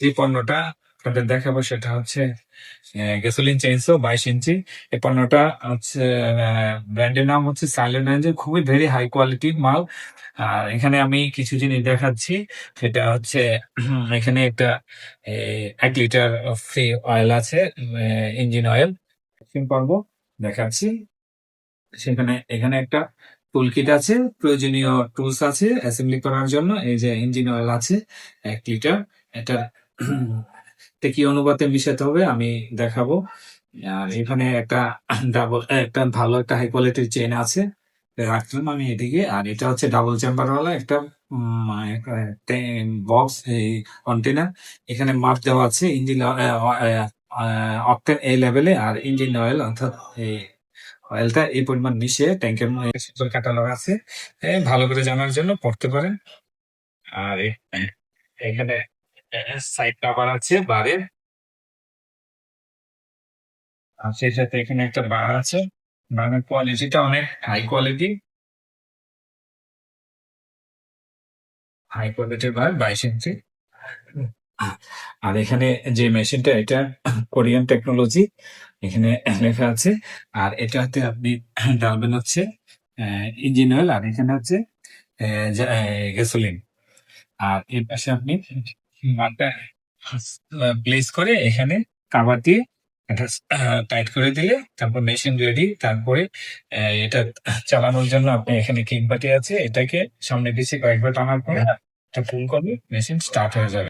যে পণ্যটা আপনাদের দেখাবো সেটা হচ্ছে গ্যাসোলিন চেইনসো 22 ইঞ্চি। এই পণ্যটা হচ্ছে ব্র্যান্ডের নাম হচ্ছে সাইলেন্ট রেঞ্জের, খুবই ভেরি হাই কোয়ালিটির মাল। আর এখানে আমি কিছু জিনিস দেখাচ্ছি। সেটা হচ্ছে এখানে একটা 1 লিটার ফ্রি অয়েল আছে, ইঞ্জিন অয়েল পারবো দেখাচ্ছি। সেখানে এখানে একটা টুল কিট আছে, প্রয়োজনীয় টুলস আছে অ্যাসেম্বলি করার জন্য। এই যে ইঞ্জিন অয়েল আছে 1 লিটার। এটা এটা কি অনুপাতে মিশাতে হবে আমি দেখাবো। আর এখানে একটা ভালো একটা হাই কোয়ালিটির চেন আছে, রাখলাম আমি এদিকে। আর এটা হচ্ছে ডাবল চেম্বার ওয়ালা একটা বক্স, এই কন্টেনার। এখানে মাপ দেওয়া আছে ইঞ্জিন অকটেন এই লেভেলে, আর ইঞ্জিন অয়েল অর্থাৎ এই অয়েলটা এই পরিমাণ মিশিয়ে ট্যাঙ্কের মধ্যে সুন্দর ক্যাটালগ আছে, ভালো করে জানার জন্য পড়তে পারেন। আর এখানে সাইড কভার আছে বারের, আর সেই সাথে এখানে একটা বার আছে। বারের কোয়ালিটিটা অনেক হাই কোয়ালিটির বার, 22 ইঞ্চি। আর এখানে যে মেশিনটা, এটা কোরিয়ান টেকনোলজি, এখানে লেখা আছে। আর এটাতে আপনি ডালবেন হচ্ছে ইঞ্জিন অয়েল, আর এখানে হচ্ছে গ্যাসোলিন। আর এর পাশে আপনি মালটা প্লেস করে এখানে কাভার দিয়ে এটা টাইট করে দিলে তারপর মেশিন রেডি। তারপরে এটা চালানোর জন্য আপনি এখানে কিক বাটি আছে, এটাকে সামনে পিছিয়ে কয়েকবার টানার পরে এটা ফুল করবে, মেশিন স্টার্ট হয়ে যাবে।